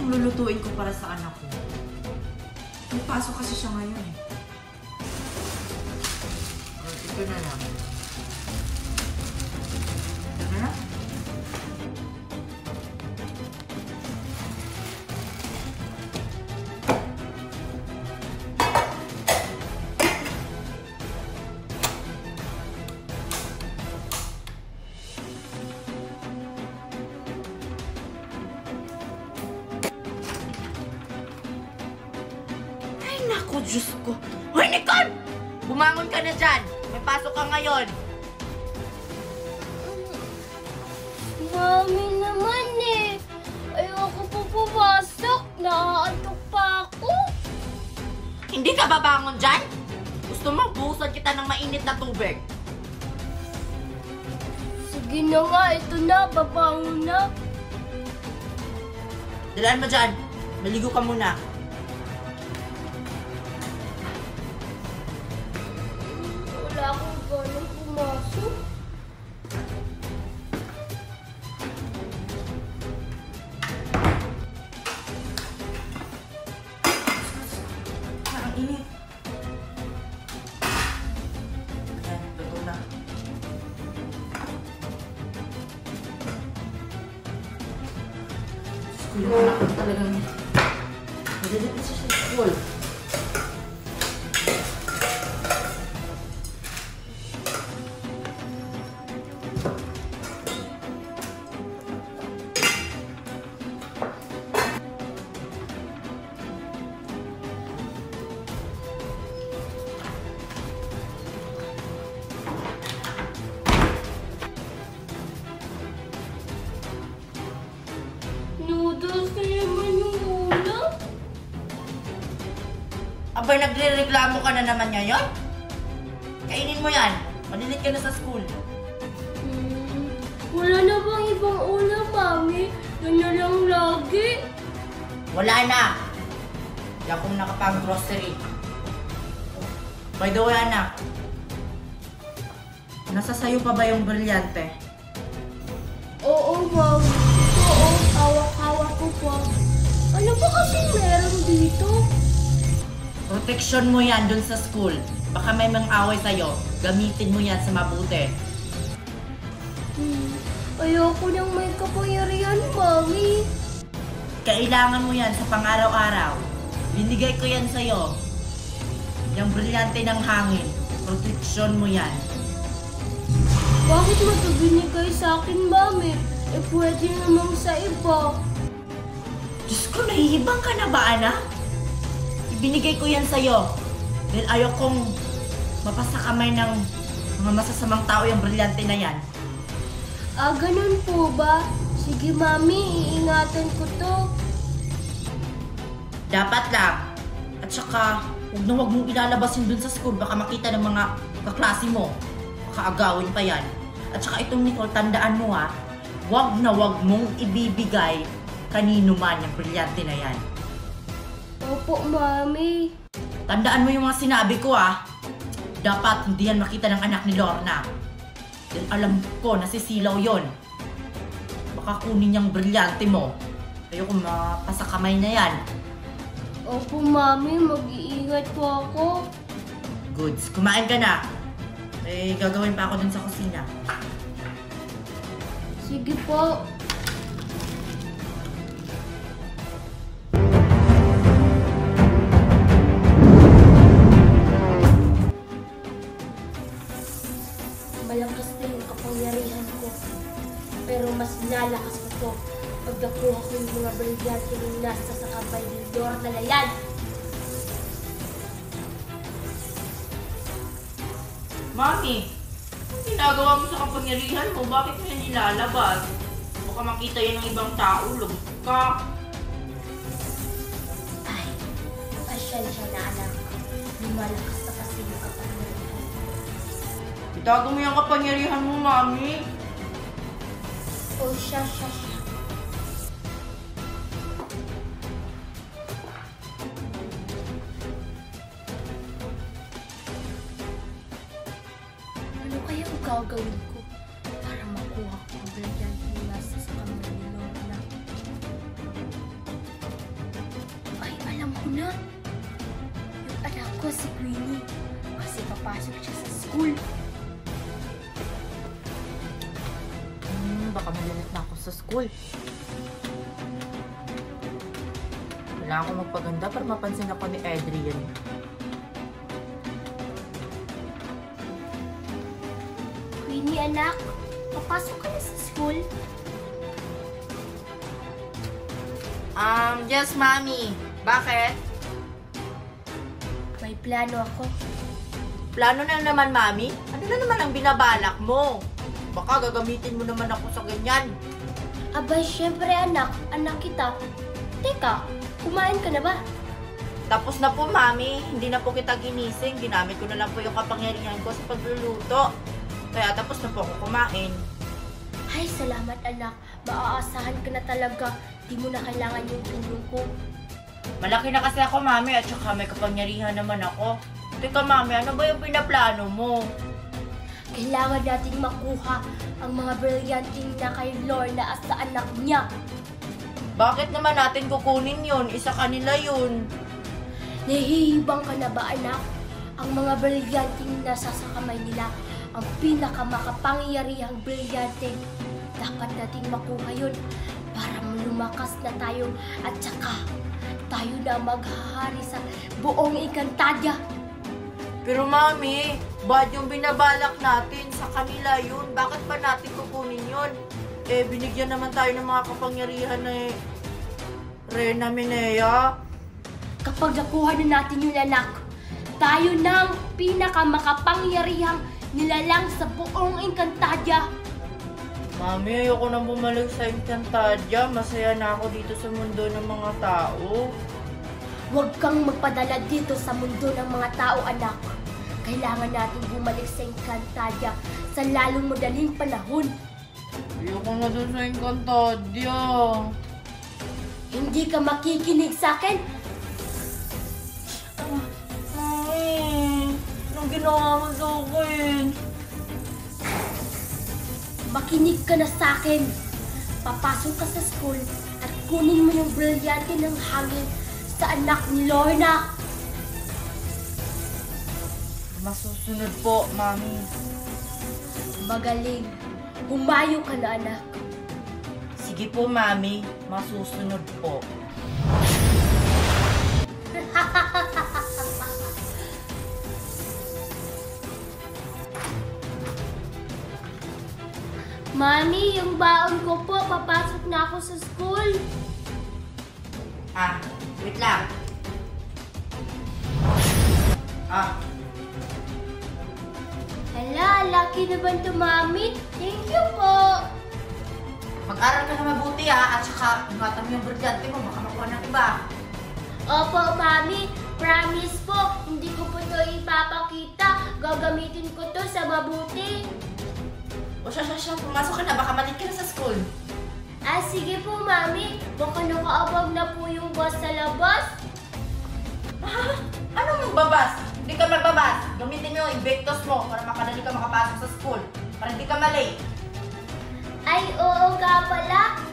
yung lulutuin ko para sa anak ko? May pasok kasi siya ngayon eh. Ito na lang. Ito na lang. Naku, Diyos ko. Hoy, Nicole! Bumangon ka na dyan. May pasok ka ngayon. Mami naman eh. Ayoko po pumasok. Naaantok pa ako. Hindi ka babangon dyan? Gusto mo, buhusan kita ng mainit na tubig. Sige na nga, ito na. Babangon na. Dalaan mo dyan. Maligo ka muna. Wala akong ganang pumasok. Parang init. Ayan, luto na. School ko na talagang madalit na siya sa school. Noodles na naman yung ulam. Abay, nagre-reklamo ka na naman ngayon? Kainin mo yan. Malilit ka na sa school. Wala na bang ibang ulam, Mami? Yan na lang lagi. Wala na. Hindi akong nakapag-grocery. By the way, anak. Nasa sayo pa ba yung brilyante? Oo, Mami. Oo, hawak-hawak ko pa. Ano ba kasi meron dito? Protection mo yan dun sa school. Baka may mang-away sa'yo. Gamitin mo yan sa mabuti. Ayoko nang may kapangyarihan, Mami. Kailangan mo yan sa pang-araw-araw. Binigay ko yan sa'yo. Yung brilyante ng hangin. Protection mo yan. Bakit mo ito binigay sa akin, Mami? Eh, pwede namang sa iba. Diyos ko, nahihibang ka na ba, anak? Ibinigay ko yan sa'yo. Dahil ayaw kong mapasa kamay ng mga masasamang tao yung brilyante na yan. Ah, ganun po ba? Sige, Mami, iingatan ko to. Dapat lang. At saka, huwag mong ilalabasin dun sa school. Baka makita ng mga kaklase mo. Baka agawin pa yan. At saka itong Nicole, tandaan mo ha, huwag mong ibibigay kanino man yung brilyante na yan. Opo, Mami. Tandaan mo yung mga sinabi ko ha. Dapat hindi yan makita ng anak ni Lorna. Dahil alam ko, nasisilaw yon. Baka kunin niyang brilyante mo. Ayoko mapasa kamay na yan. Opo, Mami. Mag-iingat po ako. Goods. Kumain ka na. Eh, gagawin pa ako dun sa kusina. Sige po. Malakas na yung kapangyarihan ko. Pero mas lalakas pa to pag nakuha ko yung mga brilyante ng nasa sa kamay ni Lorna na yan. Mami, anong ginagawa mo sa kapangyarihan mo? Bakit mo yan nilalabas? Baka makita yan ng ibang tao. Lugod ka. Ay, pasensya na anak. Lumalakas na kasi yung kapangyarihan. Itago mo yung kapangyarihan mo, Mami. Oh, siya. Ano kaya ang gagawin ko para makuha ko ang brilyante na nasa sa kamay ni Lorna? na. Yung anak ko si Queenie. Kasi papasok siya sa school. Baka malinit na ako sa school. Kailangan ko magpaganda para mapansin ako ni Adrian. Queenie, anak, papasok ka na sa school? Yes, Mami. Bakit? May plano ako. Plano na naman, Mami? Ano na naman ang binabalak mo? Baka gagamitin mo naman ako sa ganyan. Abay, syempre anak, anak kita. Teka, kumain ka na ba? Tapos na po, Mami. Hindi na po kita ginising. Ginamit ko na lang po yung kapangyarihan ko sa pagluluto. Kaya tapos na po ako kumain. Ay, salamat anak. Maaasahan ka na talaga. Di mo na kailangan yung tulong ko. Malaki na kasi ako, Mami, at saka may kapangyarihan naman ako. Teka, Mami, ano ba yung pinaplano mo? Kailangan nating makuha ang mga brilyanting na kay Lorna at sa anak niya. Bakit naman natin kukunin yun? Isa kanila yun. Nahihibang ka na ba, anak? Ang mga brilyanting nasa sa kamay nila, ang pinakamakapangyarihang brilyante. Dapat nating makuha yun para lumakas na tayo at saka tayo na maghahari sa buong Encantadia. Pero, Mami, bad yung binabalak natin. Sa kanila yun. Bakit pa natin kukunin yun? Eh, binigyan naman tayo ng mga kapangyarihan na Reyna Menea. Kapag nakuha na natin yung anak, tayo ng pinakamakapangyarihang nilalang sa buong Encantadia. Mami, ayoko nang bumalik sa Encantadia. Masaya na ako dito sa mundo ng mga tao. Huwag kang magpadala dito sa mundo ng mga tao, anak. Kailangan natin bumalik sa Encantadia sa lalong madaling panahon. Ayoko na dun sa Encantadia. Hindi ka makikinig sa akin? Mami, anong ginawa mo sa akin? Makinig ka na sa akin. Papasok ka sa school at kunin mo yung brilyante ng hangin sa anak ni Lorna. Masusunod po, Mami. Magaling. Humayo ka na, anak. Sige po, Mami. Masusunod po. Mami, yung baon ko po, papasok na ako sa school. Wait lang. Hala, lucky naman to, Mami. Thank you po. Mag-aral ka na mabuti, at saka ingatan mo yung brilyante mo, baka makuha ng iba. Opo, Mami. Promise po, hindi ko po ito ipapakita. Gagamitin ko to sa mabuti. O siya, pumasok ka na, baka malit ka na sa school. Sige po, Mami. Baka nakaabag na po yung bus sa labas. Anong magbabas? Hindi ka magbabas. Gamitin mo yung Invictus mo para makadali ka makapasok sa school. Para hindi ka malate. Ay, oo nga pala.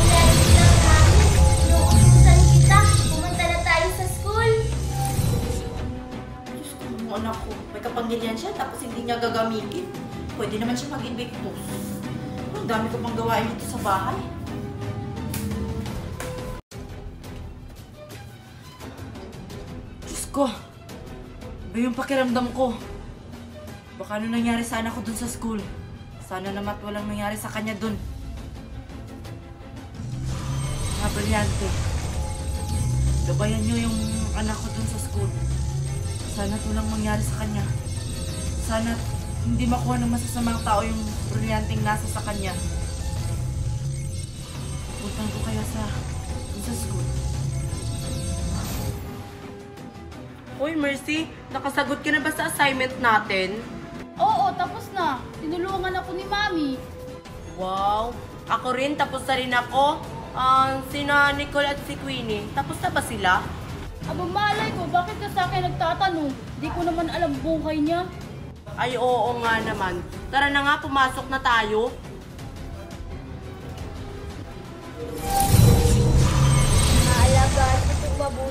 Narinig lang namin. Inuutusan kita. Pumunta na tayo sa school. Diyos ko, yung anak ko. May kapangyarihan siya tapos hindi niya gagamitin. Pwede naman siya mag-Invictus. Ang dami ko pang gawain dito sa bahay. Diyos ko. Ba yung pakiramdam ko? Baka ano nangyari sa anak ko dun sa school. Sana naman walang nangyari sa kanya dun. Mga brilyante. Gabayan niyo yung anak ko dun sa school. Sana walang mangyari sa kanya. Sana hindi makuha ng masasamang tao yung brilyanteng nasa sa kanya. Puntan ko kaya sa school. Uy, Mercy, nakasagot ka na ba sa assignment natin? Oo, tapos na. Tinulungan ako ni Mami. Wow! Ako rin, tapos na rin ako. Sina Nicole at si Queenie, tapos na ba sila? Aba, malay ko, bakit ka sa akin nagtatanong? Di ko naman alam buhay niya. Ay, oo nga naman. Tara na nga, pumasok na tayo. Maalagaan ko itong mabuti.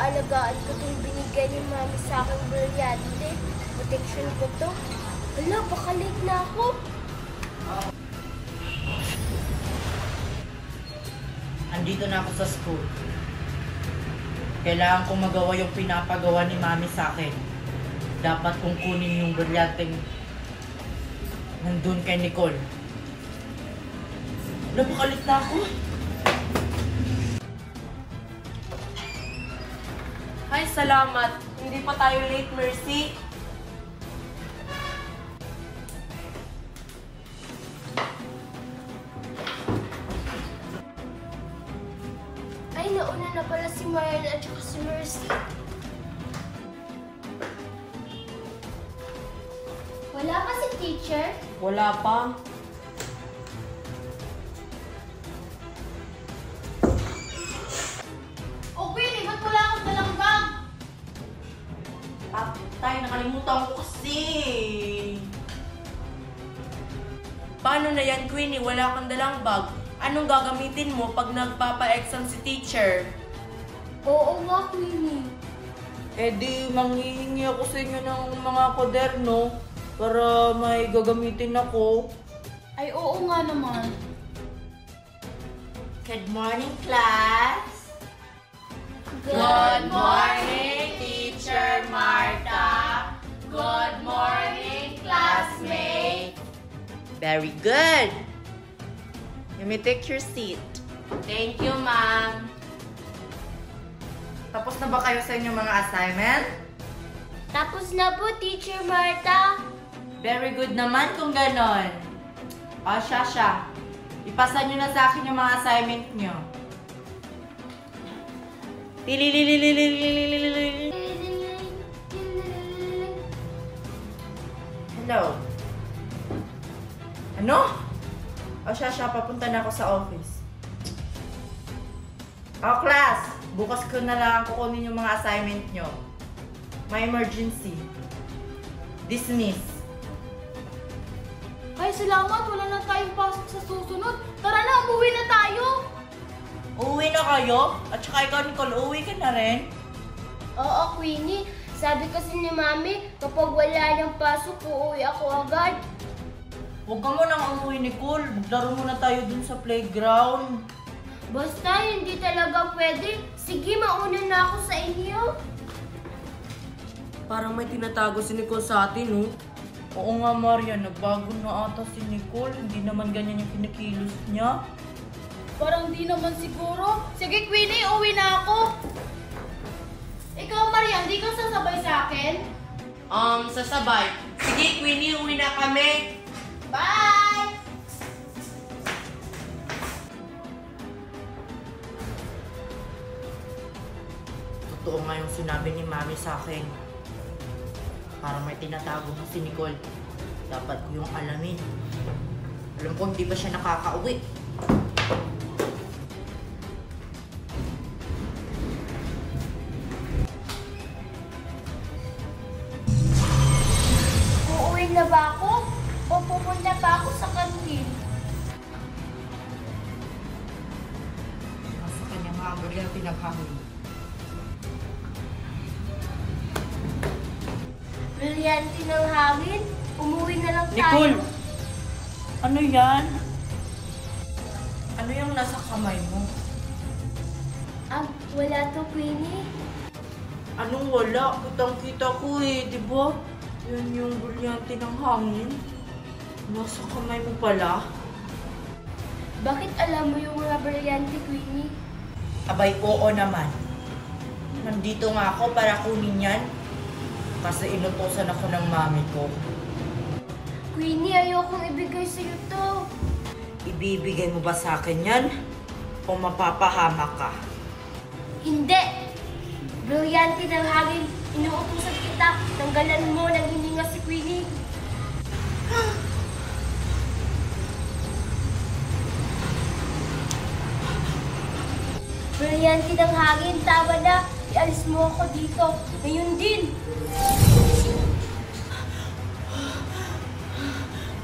aalagaan ko itong binigay ni Mami sa aking brilyante. Protection ko to. Hala, baka late na ako. Andito na ako sa school. Kailangan kong magawa yung pinapagawa ni Mami sa akin. Dapat kong kunin yung brilyanteng nandun kay Nicole. Napakalit na ako. Ay, salamat. Hindi pa tayo late, Mercy. Ay, nauna na pala si Marian at saka si Mercy. Wala pa si teacher? Wala pa. O Queenie, ba't wala akong dalang bag? Tay, nakalimutan ko kasi. Paano na yan, Queenie? Wala kang dalang bag. Anong gagamitin mo pag nagpapa-exam si teacher? Oo nga, Queenie. Eh di, manghihingi ako sa inyo ng mga kwaderno para may gagamitin ako. Ay, oo nga naman. Good morning, class! Good morning, Teacher Marta. Good morning, classmate. Very good! You may take your seat. Thank you, ma'am. Tapos na ba kayo sa inyong mga assignment? Tapos na po, Teacher Marta. Very good naman kung ganon. O, Shasha, ipasa nyo na sa akin yung mga assignment nyo. Tililililililililililil. Hello? Ano? O, Shasha, papunta na ako sa office. O, class! Bukas ko na lang kukunin yung mga assignment nyo. May emergency. Dismiss. Ay, salamat. Wala na tayong pasok sa susunod. Tara na, umuwi na tayo. Uuwi na kayo? At saka ikaw, Nicole, uuwi ka na rin? Oo, Queenie. Sabi kasi ni Mami, kapag wala niyang pasok, uuwi ako agad. Huwag ka munang umuwi, Nicole. Maglaro muna tayo dun sa playground. Basta hindi talaga pwede. Sige, mauna na ako sa inyo. Parang may tinatago si Nicole sa atin, no? Oo nga, Maria. Nagbago na ata si Nicole. Hindi naman ganyan yung kinikilos niya. Parang di naman siguro. Sige, Queenie, uwi na ako. Ikaw, Mariam, di ka sasabay sa akin? Sasabay. Sige, Queenie, uwi na kami. Bye! Totoo nga yung sinabi ni Mami sa akin. Parang may tinatago na si Nicole. Dapat ko yung alamin. Alam ko hindi ba siya nakakauwi. Uuwi na ba ako? O pupunta pa ako sa kantin? Nasa kanyang hamburger na pinaghahuli. Brilyante ng hangin. Umuwi na lang tayo. Nicole! Ano yan? Ano yung nasa kamay mo? Wala to, Queenie. Anong wala? Kitang-kita ko eh, di ba? Yan yung brilyante ng hangin. Nasa kamay mo pala. Bakit alam mo yung mga brilyante, Queenie? Abay, oo naman. Nandito nga ako para kunin yan. Kasi inutosan ako ng mami ko. Queenie, ayokong ibigay sa'yo to. Ibibigay mo ba sa akin yan? O mapapahamak ka? Hindi! Brilyante ng hangin. Inuutusan kita. Tanggalan mo ng hininga si Queenie. Brilyante ng hangin. Tama na. Ialis mo ako dito. Ngayon din.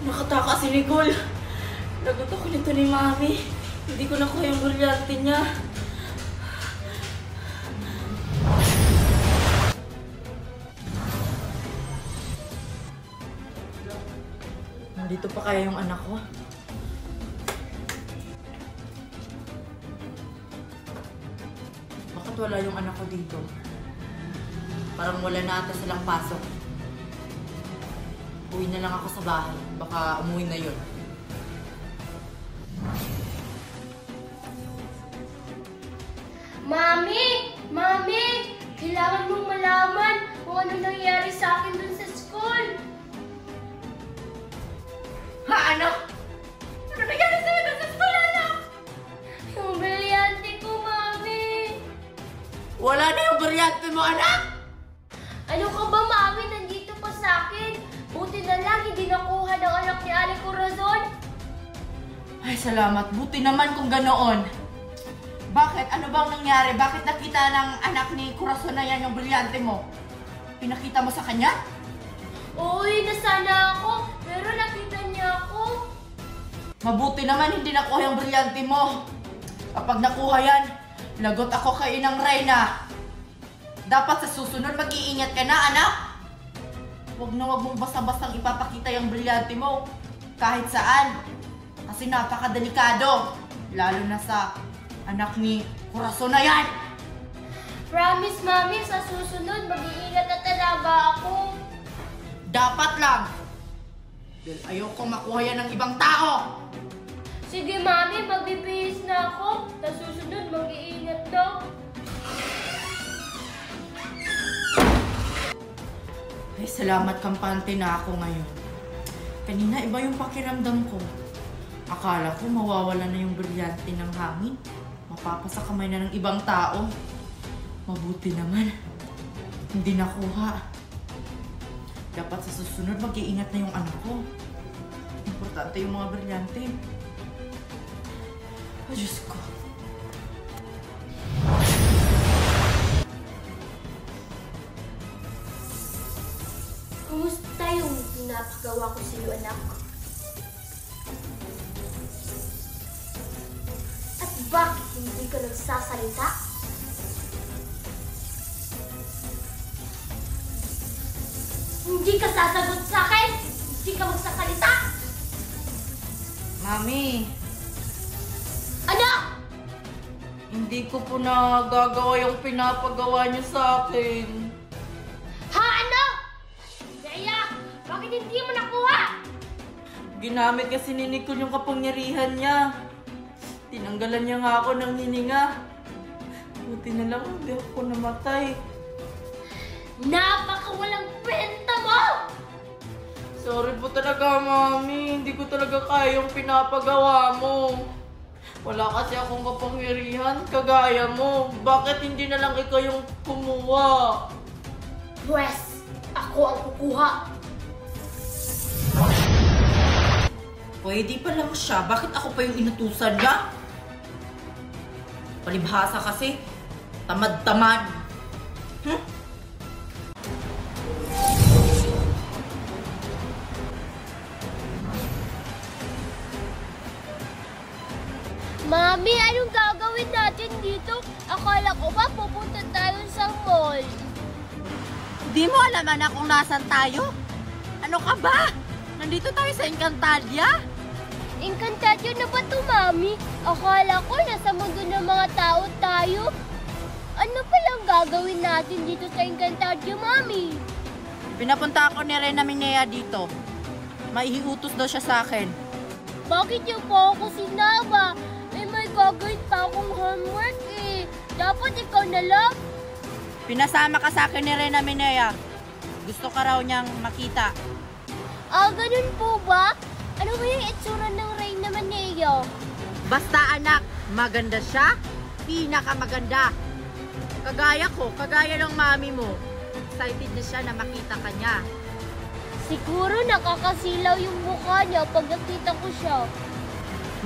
Nakataka si Nicole. Lagot ako nito ni Mami. Hindi ko nakuha yung brilyante niya. Nandito pa kaya yung anak ko? Bakit wala yung anak ko dito? Parang wala na ata silang pasok. Uwi na lang ako sa bahay. Baka umuwi na yun. Mami! Mami! Kailangan mong malaman kung ano nangyari sa akin dun sa school. Ha, anak? Ano nangyari sa'yo doon sa school, anak? Yung brilyante ko, Mami! Wala na yung brilyante mo, anak? Ano ka ba, Mami? Nandito pa sa akin. Buti na lang hindi nakuha ng anak ni Ale Corazon. Ay, salamat. Buti naman kung ganoon. Bakit? Ano bang nangyari? Bakit nakita ng anak ni Corazon na yan yung brilyante mo? Pinakita mo sa kanya? Uy, nasana ako. Pero nakita niya ako. Mabuti naman hindi nakuha yung brilyante mo. Kapag nakuha yan, lagot ako kay Inang Reyna. Dapat sa susunod mag-iingat ka na, anak. Huwag na huwag mong basta-bastang ipapakita yung brilyante mo. Kahit saan. Kasi napakadelikado. Lalo na sa anak ni Corazon na yan. Promise, Mami, sa susunod mag-iingat na talaga ako. Dapat lang. Dahil ayoko makuha yan ng ibang tao. Sige, Mami, magbibihis na ako. Sa susunod mag-iingat na. Ay, salamat kampante na ako ngayon. Kanina iba yung pakiramdam ko. Akala ko mawawala na yung brilyante ng hangin. Mapapasa kamay na ng ibang tao. Mabuti naman. Hindi nakuha. Dapat sa susunod mag-iingat na yung anak ko. Importante yung mga brilyante. Ay, Diyos ko. Kumusta yung pinapagawa ko sa iyo, anak? At bakit hindi ka nagsasalita? Hindi ka sasagot sa akin? Hindi ka magsasalita? Mami, Ano? hindi ko po nagagawa yung pinapagawa niyo sa akin. Ha, ano? Naya, bakit hindi mo nakuha? Ginamit kasi ni Nicole yung kapangyarihan niya. Tinanggalan niya nga ako ng hininga. Buti na lang hindi ako namatay. Napakawalang kwenta mo! Sorry po talaga, Mami. Hindi ko talaga kaya yung pinapagawa mo. Wala kasi akong kapangyarihan kagaya mo. Bakit hindi na lang ikaw yung kumuha? Pwes, ako ang kukuha. Pwede pa lang siya. Bakit ako pa yung inutusan niya? Palibhasa kasi. Tamad-tamad. Mami, anong gagawin natin dito? Akala ko ba pupunta tayo sa mall? Di mo alam, anak, kung nasan tayo? Ano ka ba? Nandito tayo sa Encantadia? Encantadio na ba to, Mami? Akala ko nasa mundo ng mga tao tayo. Ano palang gagawin natin dito sa Encantadio, Mami? Pinapunta ako ni Reyna Minea dito. Maihiutos daw siya sa akin. Bakit niyo po ako sinama? May gagawin pa akong homework eh. Dapat ikaw na lang. Pinasama ka sa akin ni Reyna Minea. Gusto ka raw niyang makita. Ah, ganun po ba? Ano ba yung itsura ng Reyna Minea? Basta anak, maganda siya. Pinakamaganda. Kagaya ko, kagaya ng mami mo. Excited na siya na makita ka niya. Siguro nakakasilaw yung mukha niya pag nakita ko siya.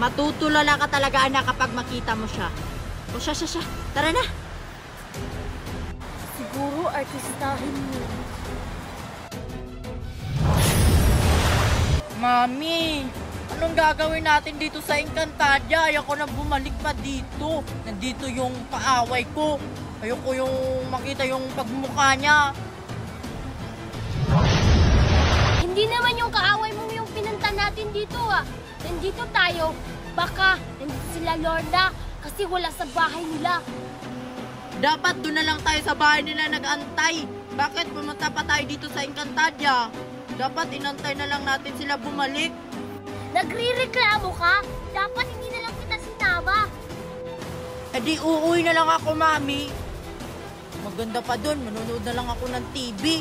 Matutulala ka talaga, anak, kapag makita mo siya. O siya. Tara na. Siguro artistahin mo. Mami, anong gagawin natin dito sa Encantadia? Ayoko na bumalik pa dito. Nandito yung kaaway ko. Ayoko yung makita yung pagmumukha niya. Hindi naman yung kaaway mo yung pinunta natin dito Nandito tayo. Baka nandito sila Lorna kasi wala sa bahay nila. Dapat doon na lang tayo sa bahay nila nag-antay. Bakit pumunta pa tayo dito sa Encantadia? Dapat inantay na lang natin sila bumalik. Nagrireklamo ka? Dapat hindi na lang kita sinama. Eh di uuwi na lang ako, Mami. Maganda pa doon, manonood na lang ako ng TV.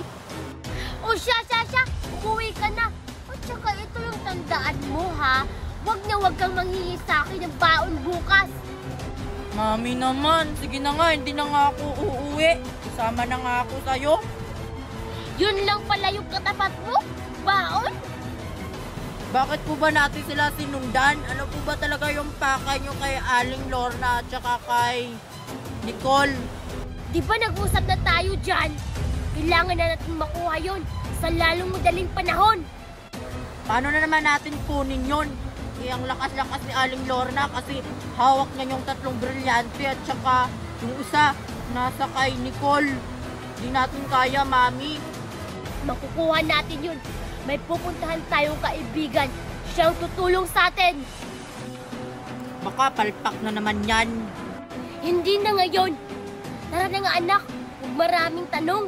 O siya, umuwi ka na. At saka ito yung tandaan mo ha. Wag kang manghingi sa akin ng baon bukas. Mami naman, sige na nga, hindi na nga ako uuwi. Isama na nga ako sa'yo. Yun lang pala yung katapat mo? Baon? Bakit po ba natin sila sinundan? Ano po ba talaga yung pakay nyo kay Aling Lorna at saka kay Nicole? Di ba nag-usap na tayo dyan? Kailangan na natin makuha yun sa lalong madaling panahon. Paano na naman natin kunin yun? Eh, ang lakas-lakas ni Aling Lorna kasi hawak niya yung 3 brilyante at saka yung isa nasa kay Nicole. Di natin kaya, Mami. Makukuha natin yun. May pupuntahan tayong kaibigan. Siyang tutulong sa atin. Baka palpak na naman yan. Hindi na ngayon. Tara na nga anak. Huwag maraming tanong.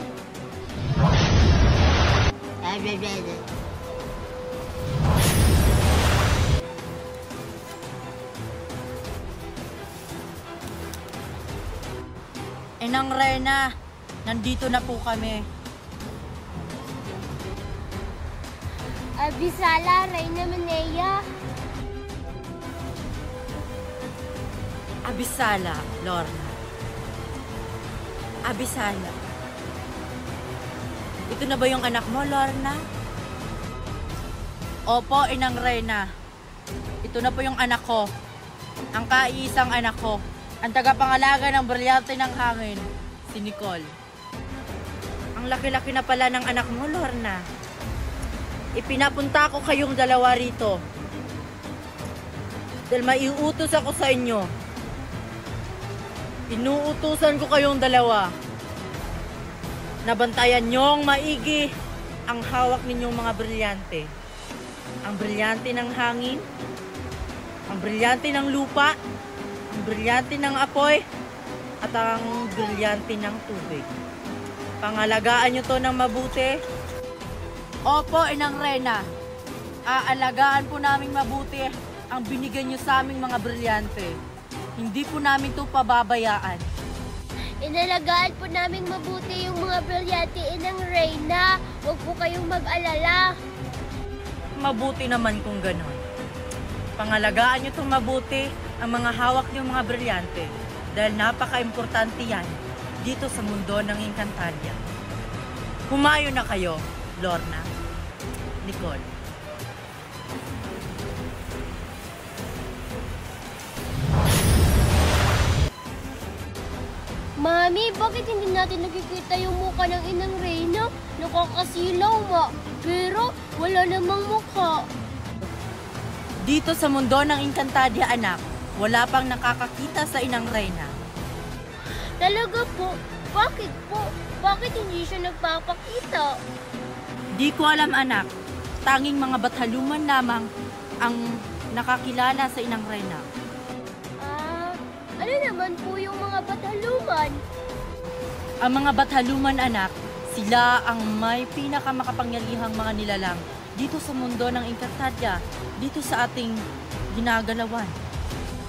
Inang Rena, nandito na po kami. Abisala, Reyna Manea. Abisala, Lorna. Abisala. Ito na ba yung anak mo, Lorna? Opo, Inang Reyna. Ito na po yung anak ko. Ang kaisang anak ko. Ang tagapangalaga ng brilyante ng hangin, si Nicole. Ang laki-laki na pala ng anak mo, Lorna. Ipinapunta ko kayong dalawa rito. Dahil maiutos ako sa inyo. Inuutusan ko kayong dalawa. Nabantayan niyong maigi ang hawak ninyong mga brilyante. Ang brilyante ng hangin, ang brilyante ng lupa, ang brilyante ng apoy, at ang brilyante ng tubig. Pangalagaan niyo to ng mabuti. Opo, Inang Rena. Aalagaan po namin mabuti ang binigay niyo sa aming mga brilyante. Hindi po namin to pababayaan. Inalagaan po namin mabuti yung mga brilyante Inang Reyna. Huwag po kayong mag-alala. Mabuti naman kung gano'n. Pangalagaan niyo itong mabuti ang mga hawak niyong mga brilyante dahil napaka-importante yan dito sa mundo ng Encantadia. Humayo na kayo, Lorna, Nicole. Mami, bakit hindi natin nakikita yung mukha ng Inang Reyna? Nakakasilaw nga. Pero wala namang mukha. Dito sa mundo ng Encantadia, anak, wala pang nakakakita sa Inang Reyna. Talaga po? Bakit po? Bakit hindi siya nagpapakita? Di ko alam, anak. Tanging mga bathaluman lamang ang nakakilala sa Inang Reyna. Ano naman po yung mga bathaluman? Ang mga bathaluman, anak, sila ang may pinakamakapangyarihang mga nilalang dito sa mundo ng Encantadia, dito sa ating ginagalawan.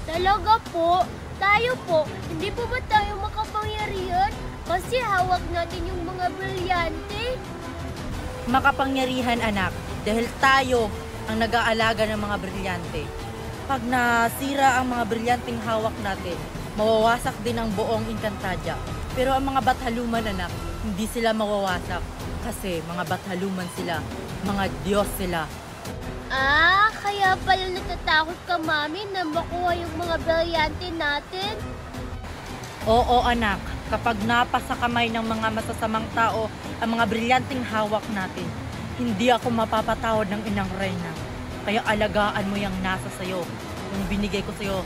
Talaga po? Tayo po, hindi po ba tayo makapangyarihan? Kasi hawak natin yung mga brilyante. Makapangyarihan, anak, dahil tayo ang nag-aalaga ng mga brilyante. Pag nasira ang mga brilyanteng hawak natin, mawawasak din ang buong Encantadia. Pero ang mga bathaluman, anak, hindi sila mawawasak kasi mga bathaluman sila, mga Diyos sila. Kaya pala natatakot ka, Mami, na makuha yung mga brilyante natin? Oo, anak, kapag napasa kamay ng mga masasamang tao ang mga brilyanteng hawak natin, hindi ako mapapatawad ng Inang Reyna. Kaya alagaan mo yung nasa sayo, yung binigay ko sa'yo.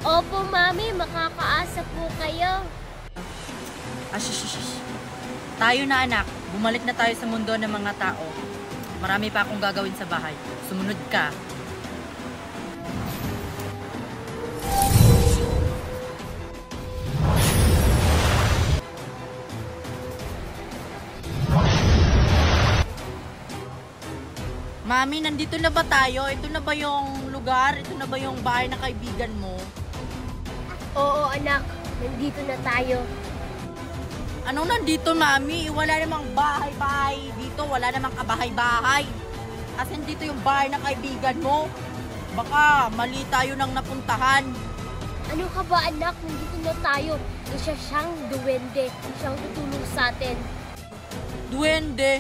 Opo, Mami, makakaasa po kayo. Tayo na, anak. Bumalik na tayo sa mundo ng mga tao. Marami pa akong gagawin sa bahay. Sumunod ka. Mami, nandito na ba tayo? Ito na ba yung lugar? Ito na ba yung bahay na kaibigan mo? Oo anak, nandito na tayo. Anong nandito, Mami? Wala namang bahay-bahay dito. Wala namang kabahay-bahay. Asan dito yung bahay na kaibigan mo? Baka mali tayo nang napuntahan. Ano ka ba anak, nandito na tayo. Isa siyang duwende, siyang tutulong sa atin. Duwende?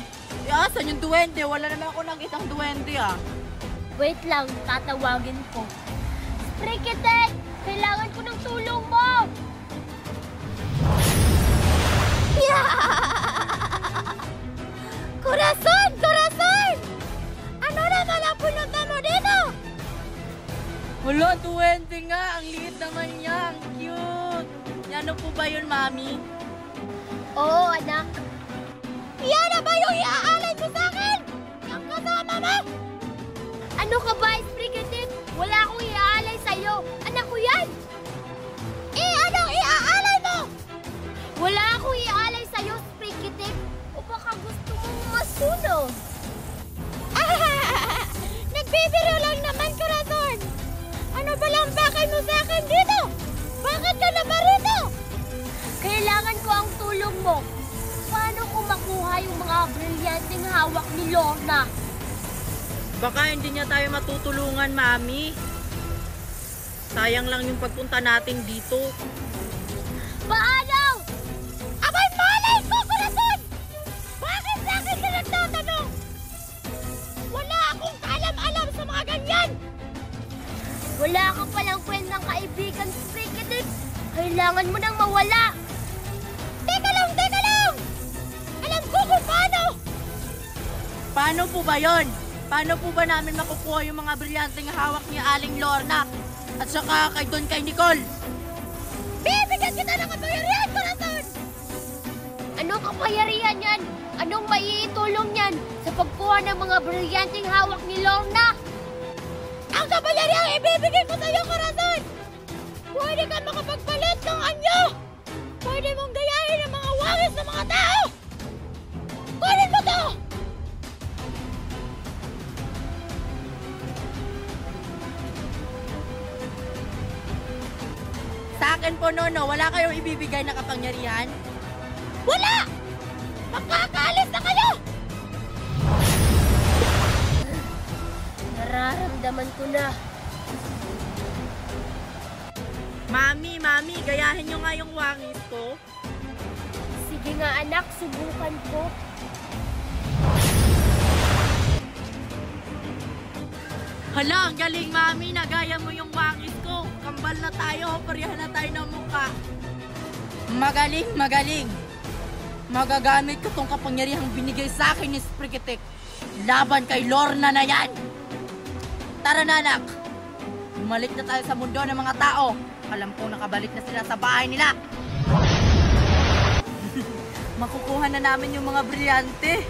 Asan yung duwende? Wala naman ako nakitang duwende ah. Wait lang, tatawagin ko. Sprikitek! Kailangan ko ng tulong mo! Corazon! Corazon! Ano naman ang punta mo dito? Wala, duwende nga. Ang liit naman niya. Ang cute. Ano po ba yun, Mami? Oo, anak. Yan na ba yung iaalay mo sa akin? Yung kasama mo? Ano ka ba, Sprikitek? Wala akong iaalay sa'yo. Anak ko yan. Anong iaalay mo? Wala akong iaalay sa'yo, Sprikitek. O baka gusto mong masunog? Nagbibiro lang naman, Corazon. Ano ba lang bakay mo sa akin dito? Bakit ka na ba rito? Kailangan ko ang tulong mo. Paano ko makuha yung mga brilyanteng hawak ni Lorna? Baka hindi niya tayo matutulungan, Mami. Sayang lang yung pagpunta natin dito. Paano? Abay, malay ko, Corazon! Bakit sa akin ka nagtatanong? Wala akong kaalam-alam sa mga ganyan! Wala ka palang kwentang kaibigan, Sprikitek. Kailangan mo nang mawala. Teka lang! Alam ko kung paano! Paano po ba yon? Paano po ba namin makukuha yung mga brilyanteng hawak ni Aling Lorna? At saka kay Nicole? Bibigyan kita ng kapangyarihan, Corazon! Anong kapangyarihan yan? Anong maiitulong yan sa pagkuha ng mga brilyanteng hawak ni Lorna? Ang kapangyarihan ibibigay ko sa iyo, Corazon! Pwede ka makapagpalit ng anyo! Pwede mong gayahin ang mga wangis ng mga tao! Kunin mo to! Sa akin po, Nono, wala kayong ibibigay na kapangyarihan? Wala! Makakaalis na kayo! Nararamdaman ko na. Mami, gayahin nyo nga yung wangis ko. Sige nga anak, subukan ko. Hala, ang galing, Mami. Nagaya mo yung wangis ko. Kambal na tayo. Pareha na tayo ng mukha. Magaling. Magagamit ko tong kapangyarihang binigay sa akin ni Sprikitek. Laban kay Lorna na yan. Tara na, anak. Bumalik na tayo sa mundo ng mga tao. Alam ko nakabalik na sila sa bahay nila. Makukuha na namin yung mga brilyante.